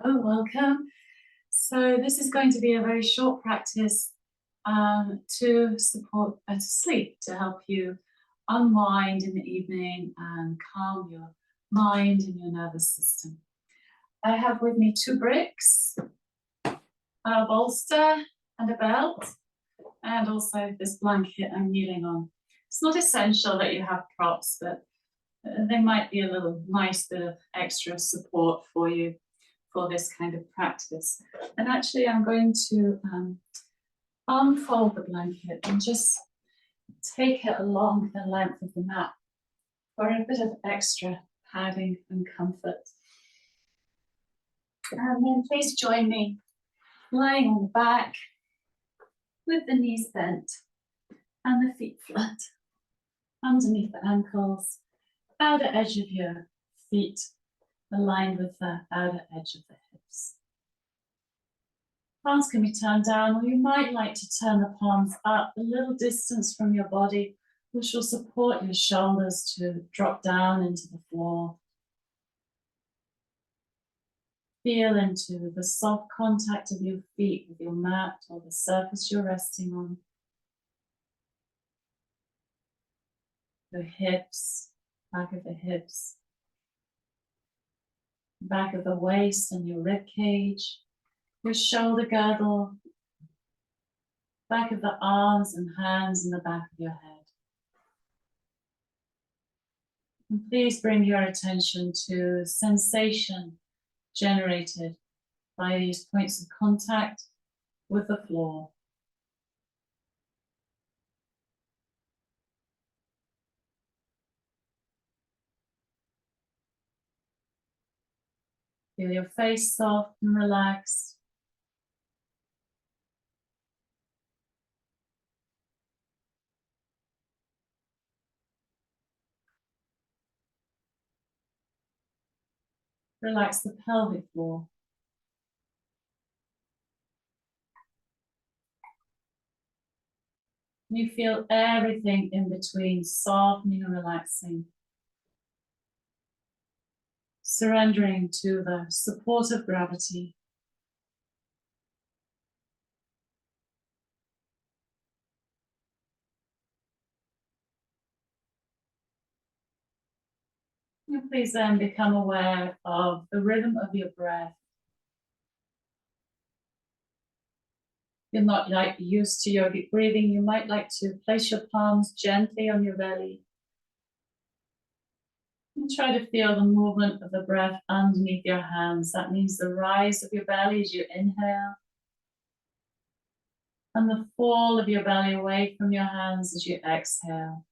Oh, welcome. So this is going to be a very short practice to support better sleep, to help you unwind in the evening and calm your mind and your nervous system. I have with me 2 bricks, a bolster and a belt, and also this blanket I'm kneeling on. It's not essential that you have props, but they might be a little nice bit of extra support for you for this kind of practice. And actually I'm going to unfold the blanket and just take it along the length of the mat for a bit of extra padding and comfort. And then please join me lying on the back with the knees bent and the feet flat underneath the ankles, outer edge of your feet aligned with the outer edge of the hips. Palms can be turned down, or you might like to turn the palms up a little distance from your body, which will support your shoulders to drop down into the floor. Feel into the soft contact of your feet with your mat or the surface you're resting on. Your hips, back of the hips, back of the waist and your rib cage, your shoulder girdle, back of the arms and hands and the back of your head. And please bring your attention to sensation generated by these points of contact with the floor. Feel your face soft and relaxed. Relax the pelvic floor. You feel everything in between, softening and relaxing. Surrendering to the support of gravity. And please then become aware of the rhythm of your breath. You're not like used to yogic breathing, you might like to place your palms gently on your belly. And try to feel the movement of the breath underneath your hands. That means the rise of your belly as you inhale. And the fall of your belly away from your hands as you exhale.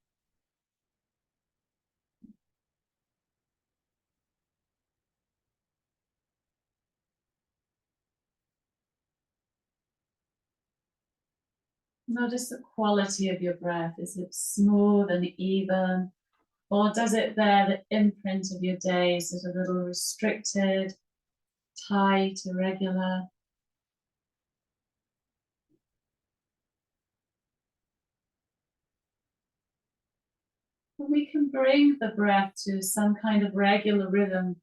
Notice the quality of your breath. Is it smooth and even? Or does it bear the imprint of your days? Is it a little restricted, tight, irregular? And we can bring the breath to some kind of regular rhythm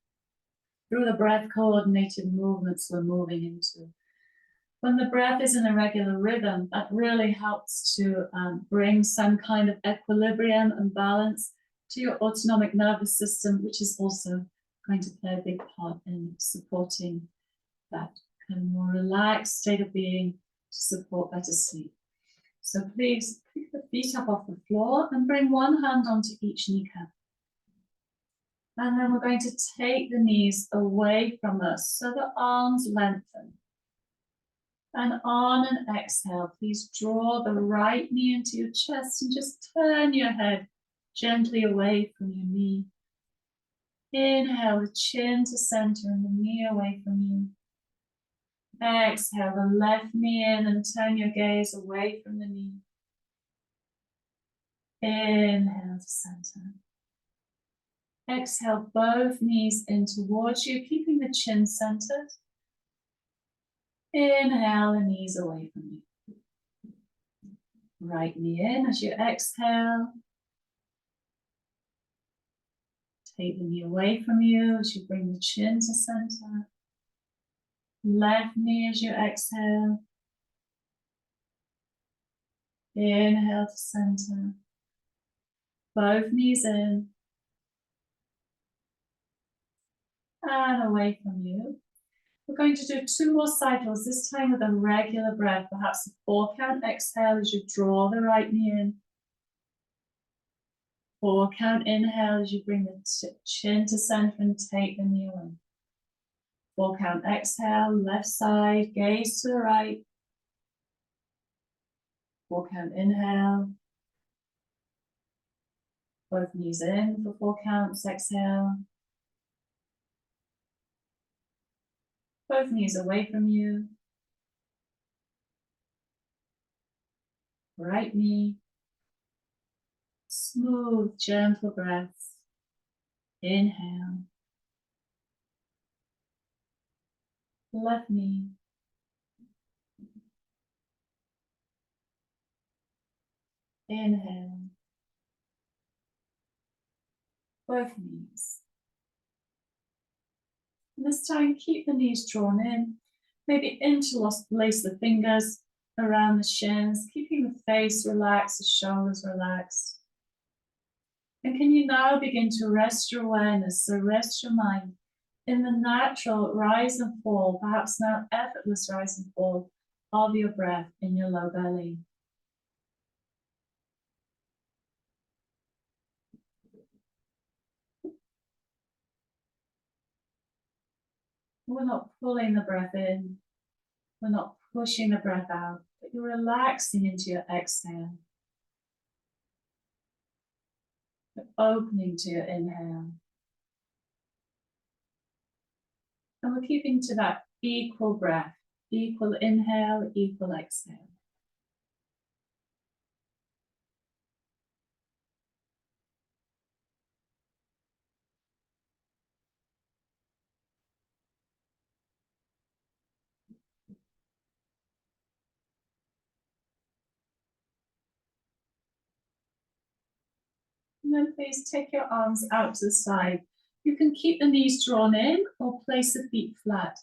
through the breath coordinated movements we're moving into. When the breath is in a regular rhythm, that really helps to bring some kind of equilibrium and balance to your autonomic nervous system, which is also going to play a big part in supporting that kind of more relaxed state of being to support better sleep. So please pick the feet up off the floor and bring one hand onto each kneecap. And then we're going to take the knees away from us so the arms lengthen. And on an exhale, please draw the right knee into your chest and just turn your head gently away from your knee. Inhale the chin to center and the knee away from you. Exhale the left knee in and turn your gaze away from the knee. Inhale to center. Exhale both knees in towards you, keeping the chin centered. Inhale the knees away from you. Right knee in as you exhale. Take the knee away from you as you bring the chin to center. Left knee as you exhale. Inhale to center. Both knees in and away from you. We're going to do 2 more cycles, this time with a regular breath, perhaps a 4 count exhale as you draw the right knee in. 4 count inhale as you bring the chin to center and take the knee away. 4 count exhale, left side, gaze to the right. 4 count inhale. Both knees in for 4 counts, exhale. Both knees away from you. Right knee. Smooth, gentle breaths. Inhale. Left knee. Inhale. Both knees. And this time, keep the knees drawn in. Maybe interlace the fingers around the shins, keeping the face relaxed, the shoulders relaxed. And can you now begin to rest your awareness, so rest your mind in the natural rise and fall, perhaps now effortless rise and fall of your breath in your low belly. We're not pulling the breath in, we're not pushing the breath out, but you're relaxing into your exhale. You're opening to your inhale. And we're keeping to that equal breath, equal inhale, equal exhale. And then please take your arms out to the side. You can keep the knees drawn in or place the feet flat.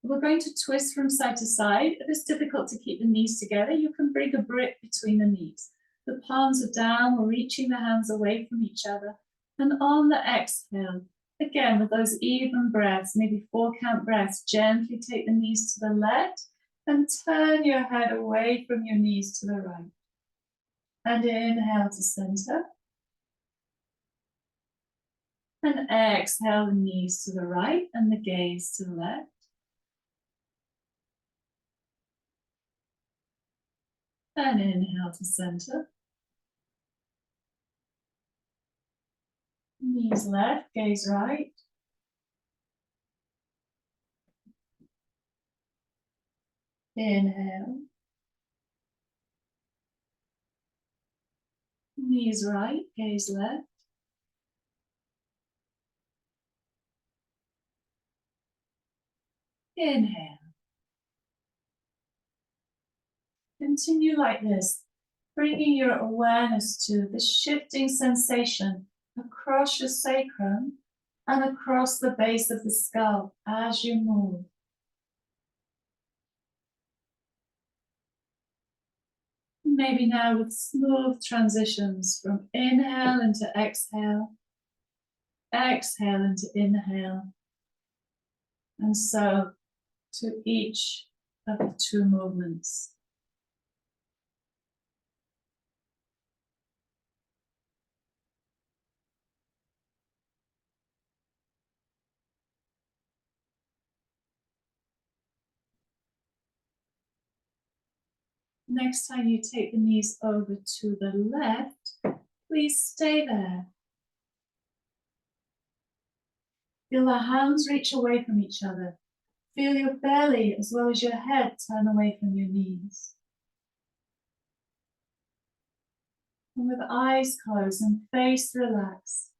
We're going to twist from side to side. If it's difficult to keep the knees together, you can bring a brick between the knees. The palms are down, we're reaching the hands away from each other. And on the exhale, again with those even breaths, maybe 4 count breaths, gently take the knees to the left and turn your head away from your knees to the right. And inhale to center. And exhale, the knees to the right and the gaze to the left. And inhale to center. Knees left, gaze right. Inhale. Knees right, gaze left. Inhale. Continue like this, bringing your awareness to the shifting sensation across your sacrum and across the base of the skull as you move. Maybe now with smooth transitions from inhale into exhale, exhale into inhale, and so to each of the 2 movements. Next time you take the knees over to the left, please stay there. Feel the hands reach away from each other. Feel your belly as well as your head turn away from your knees. And with eyes closed and face relaxed,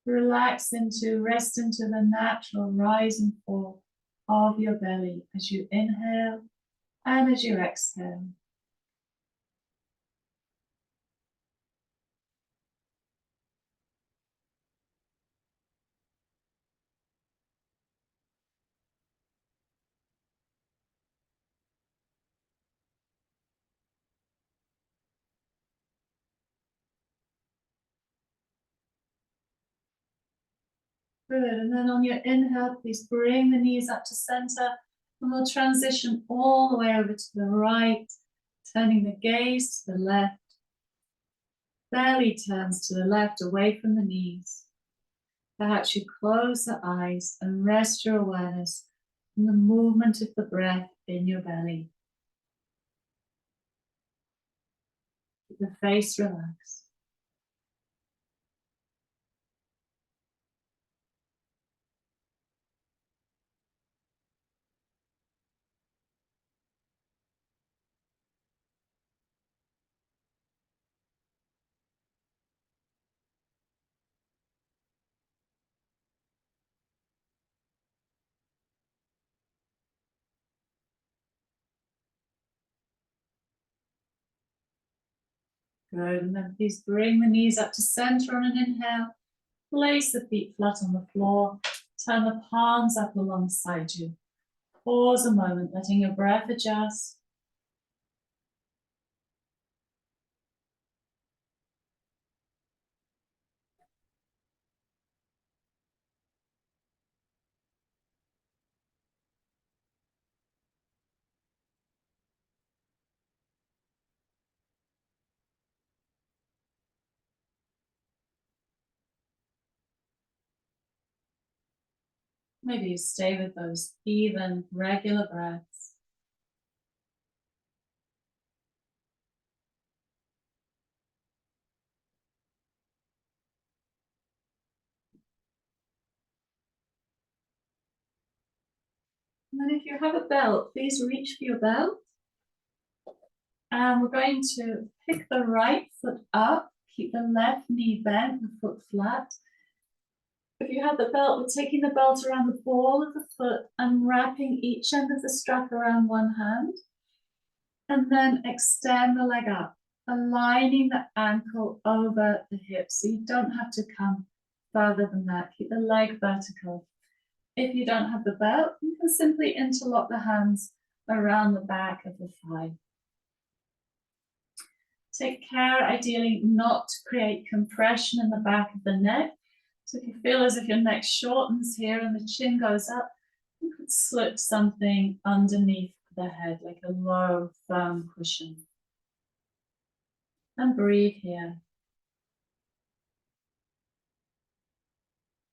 rest into the natural rise and fall of your belly as you inhale and as you exhale. Good, and then on your inhale, please bring the knees up to center, and we'll transition all the way over to the right, turning the gaze to the left. Belly turns to the left, away from the knees. Perhaps you close the eyes and rest your awareness on the movement of the breath in your belly. Keep the face relaxed. Good, and then please bring the knees up to center on an inhale. Place the feet flat on the floor. Turn the palms up alongside you. Pause a moment, letting your breath adjust. Maybe you stay with those even, regular breaths. And then if you have a belt, please reach for your belt. And we're going to pick the right foot up, keep the left knee bent, the foot flat. If you have the belt, we're taking the belt around the ball of the foot and wrapping each end of the strap around one hand. And then extend the leg up, aligning the ankle over the hip, so you don't have to come further than that. Keep the leg vertical. If you don't have the belt, you can simply interlock the hands around the back of the thigh. Take care, ideally, not to create compression in the back of the neck. So if you feel as if your neck shortens here and the chin goes up, you could slip something underneath the head, like a low, firm cushion. And breathe here.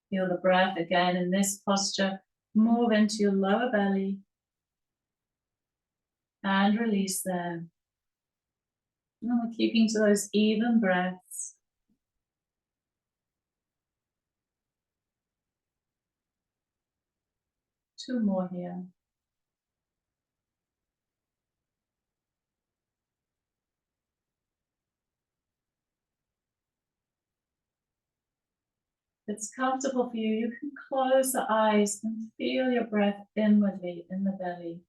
Feel the breath again in this posture. Move into your lower belly and release there. And we're keeping to those even breaths. Two more here. If it's comfortable for you, you can close the eyes and feel your breath inwardly in the belly.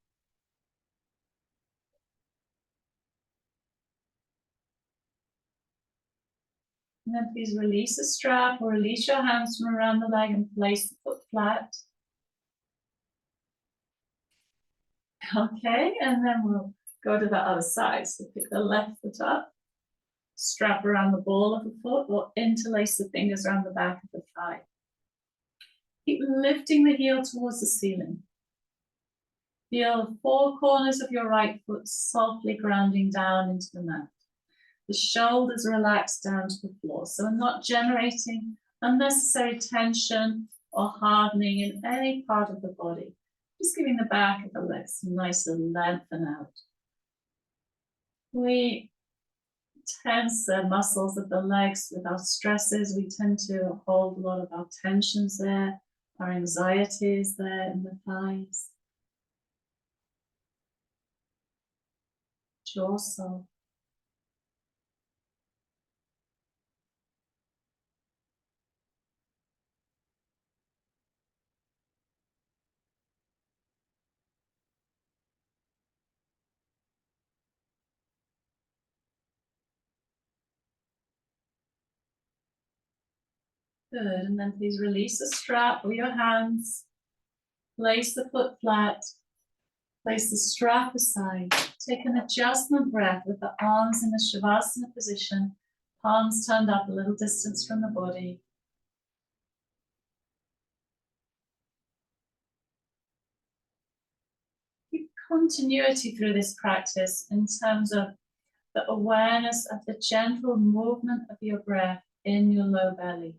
And then please release the strap or release your hands from around the leg and place the foot flat. Okay, and then we'll go to the other side. So pick the left foot up, strap around the ball of the foot, or interlace the fingers around the back of the thigh. Keep lifting the heel towards the ceiling. Feel the four corners of your right foot softly grounding down into the mat. The shoulders relax down to the floor, so we're not generating unnecessary tension or hardening in any part of the body. Just giving the back of the legs some nice little lengthen out. We tense the muscles of the legs with our stresses. We tend to hold a lot of our tensions there, our anxieties there in the thighs. Jaw soft. Good, and then please release the strap with your hands. Place the foot flat. Place the strap aside. Take an adjustment breath with the arms in the Shavasana position, palms turned up a little distance from the body. continuity through this practice in terms of the awareness of the gentle movement of your breath in your low belly.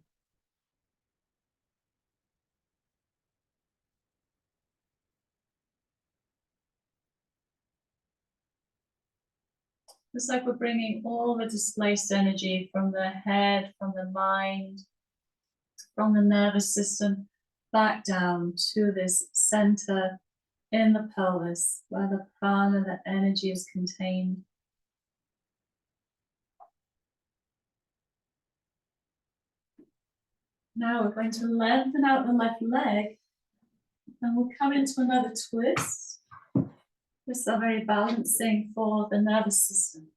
It's like we're bringing all the displaced energy from the head, from the mind, from the nervous system, back down to this center in the pelvis, where the prana, the energy, is contained. Now we're going to lengthen out the left leg, and we'll come into another twist. This is very balancing for the nervous system.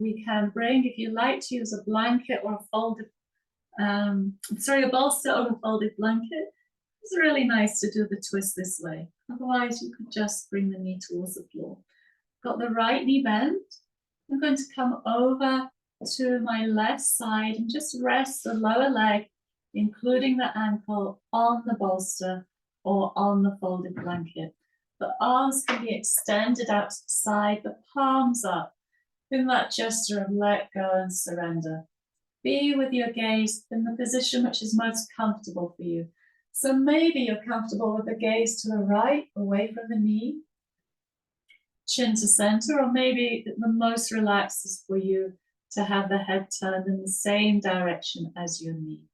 We can bring, if you like to use a blanket or a folded, a bolster or a folded blanket. It's really nice to do the twist this way. Otherwise, you could just bring the knee towards the floor. Got the right knee bent. I'm going to come over to my left side and just rest the lower leg, including the ankle, on the bolster or on the folded blanket. The arms can be extended out to the side, the palms up, in that gesture of let go and surrender. Be with your gaze in the position which is most comfortable for you. So maybe you're comfortable with the gaze to the right, away from the knee, chin to center, or maybe the most relaxed is for you to have the head turned in the same direction as your knee.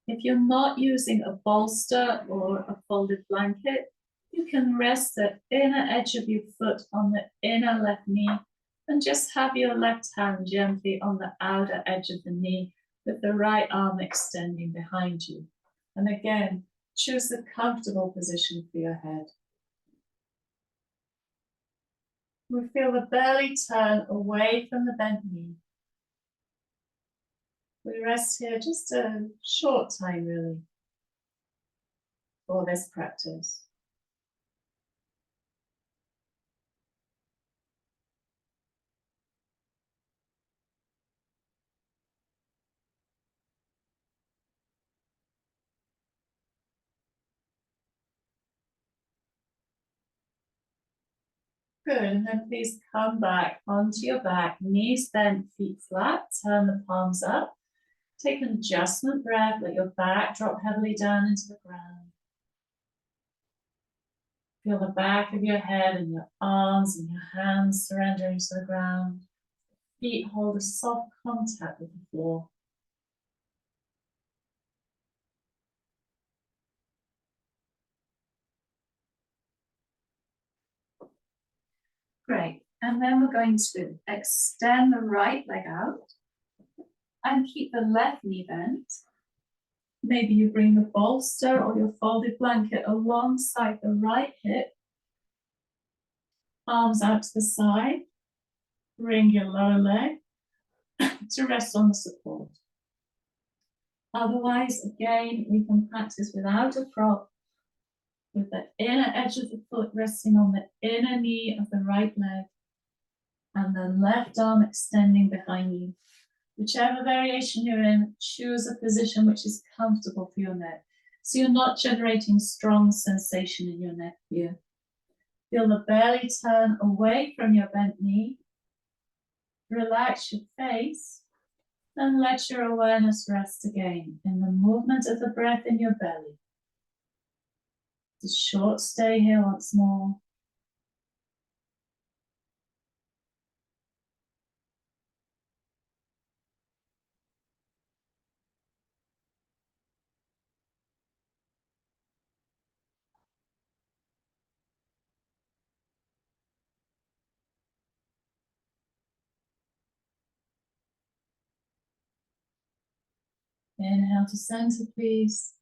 If you're not using a bolster or a folded blanket, you can rest the inner edge of your foot on the inner left knee and just have your left hand gently on the outer edge of the knee with the right arm extending behind you. And again, choose the comfortable position for your head. We feel the belly turn away from the bent knee. We rest here just a short time, really, for this practice. Good, and then please come back onto your back, knees bent, feet flat, turn the palms up. Take an adjustment breath, let your back drop heavily down into the ground. Feel the back of your head and your arms and your hands surrendering to the ground. Feet hold a soft contact with the floor. Great, and then we're going to extend the right leg out and keep the left knee bent. Maybe you bring the bolster or your folded blanket alongside the right hip. Arms out to the side. Bring your lower leg to rest on the support. Otherwise, again, we can practice without a prop, with the inner edge of the foot resting on the inner knee of the right leg, and the left arm extending behind you. Whichever variation you're in, choose a position which is comfortable for your neck. So you're not generating strong sensation in your neck here. Feel the belly turn away from your bent knee. Relax your face and let your awareness rest again in the movement of the breath in your belly. Just short stay here once more. Inhale to center, please.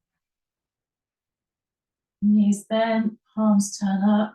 Knees bent, palms turn up.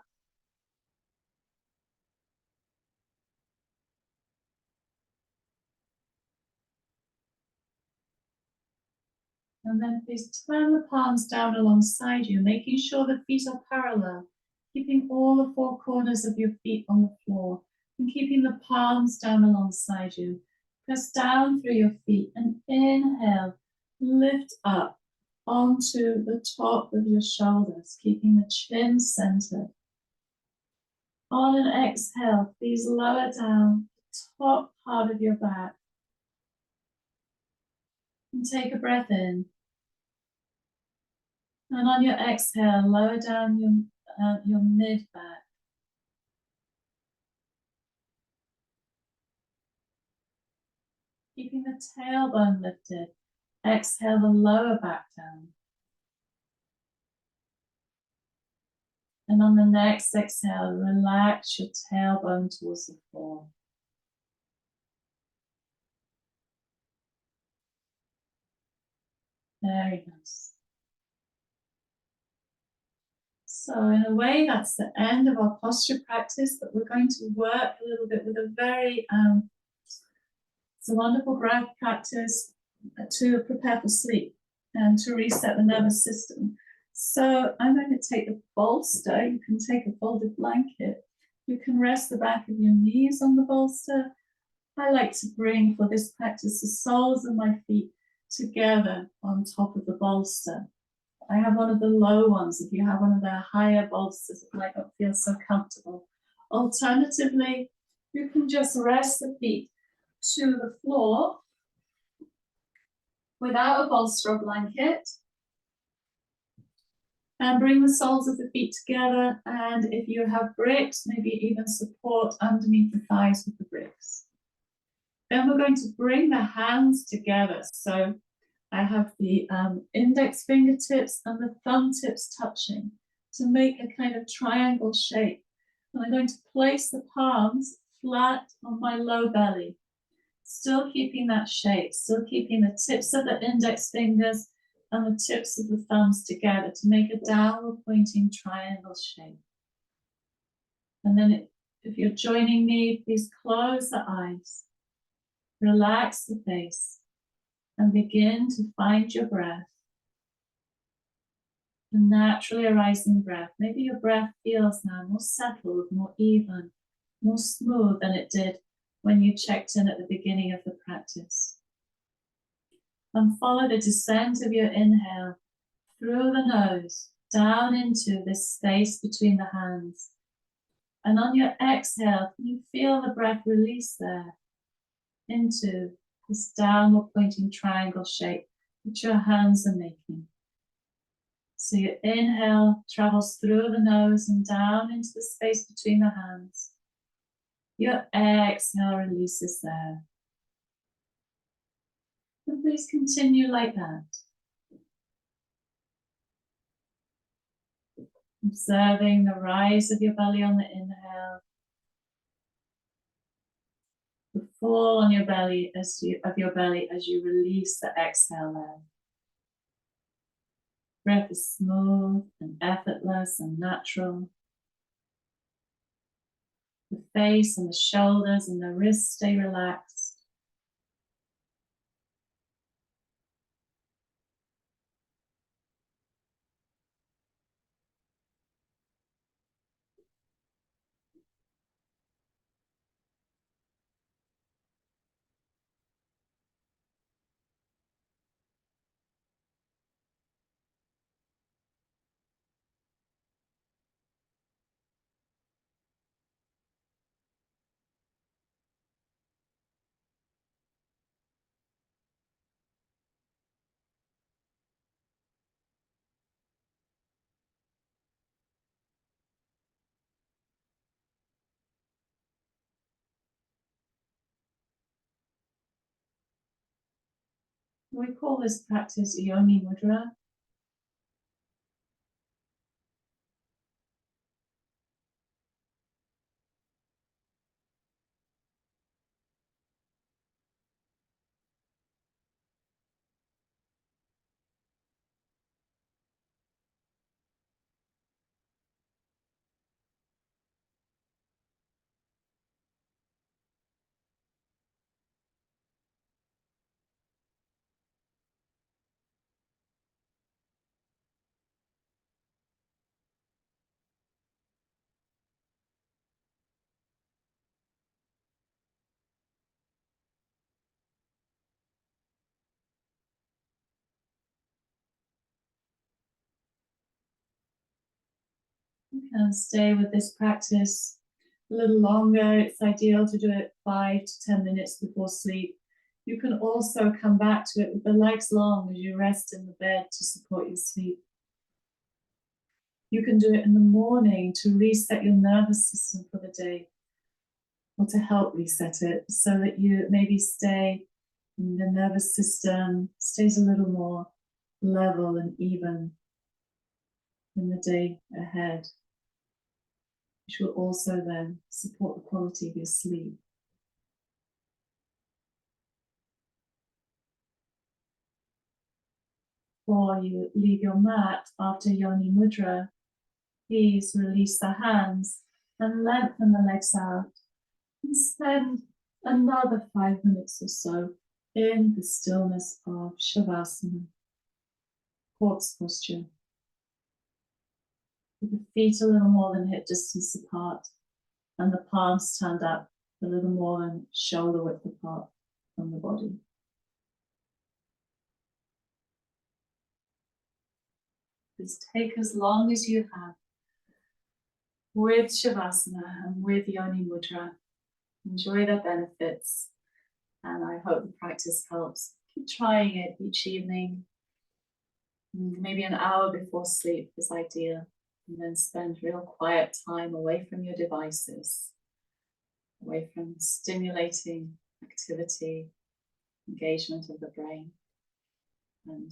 And then please turn the palms down alongside you, making sure the feet are parallel, keeping all the four corners of your feet on the floor, and keeping the palms down alongside you. Press down through your feet and inhale, lift up onto the top of your shoulders, keeping the chin centered. On an exhale, please lower down the top part of your back. And take a breath in. And on your exhale, lower down your mid back. Keeping the tailbone lifted. Exhale the lower back down. And on the next exhale, relax your tailbone towards the floor. Very nice. So in a way, that's the end of our posture practice, but we're going to work a little bit with a very, it's a wonderful breath practice to prepare for sleep and to reset the nervous system. So I'm going to take a bolster. You can take a folded blanket. You can rest the back of your knees on the bolster. I like to bring, for this practice, the soles of my feet together on top of the bolster. I have one of the low ones. If you have one of the higher bolsters, it might not feel so comfortable. Alternatively, you can just rest the feet to the floor without a bolster or blanket. And bring the soles of the feet together. And if you have bricks, maybe even support underneath the thighs with the bricks. Then we're going to bring the hands together. So I have the index fingertips and the thumb tips touching to make a kind of triangle shape. And I'm going to place the palms flat on my low belly, still keeping that shape, still keeping the tips of the index fingers and the tips of the thumbs together to make a downward pointing triangle shape. And then if you're joining me, please close the eyes, relax the face, and begin to find your breath. A naturally arising breath. Maybe your breath feels now more settled, more even, more smooth than it did when you checked in at the beginning of the practice. And follow the descent of your inhale through the nose, down into this space between the hands. And on your exhale, can you feel the breath release there into this downward pointing triangle shape that your hands are making. So your inhale travels through the nose and down into the space between the hands. Your exhale releases there. And please continue like that. Observing the rise of your belly on the inhale, the fall on your belly as you release the exhale there. Breath is smooth and effortless and natural. The face and the shoulders and the wrists stay relaxed. We call this practice Yoni Mudra. You can stay with this practice a little longer. It's ideal to do it 5 to 10 minutes before sleep. You can also come back to it with the legs long as you rest in the bed to support your sleep. You can do it in the morning to reset your nervous system for the day, or to help reset it so that you maybe stay, the nervous system stays a little more level and even in the day ahead, which will also then support the quality of your sleep. Before you leave your mat after Yoni Mudra, please release the hands and lengthen the legs out and spend another 5 minutes or so in the stillness of Shavasana, corpse posture, with the feet a little more than hip distance apart and the palms turned up a little more than shoulder width apart from the body. Just take as long as you have with Shavasana and with Yoni Mudra. Enjoy the benefits, and I hope the practice helps. Keep trying it each evening. Maybe an hour before sleep is ideal, and then spend real quiet time away from your devices, away from stimulating activity, engagement of the brain, and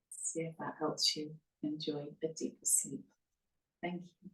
see if that helps you enjoy a deeper sleep. Thank you.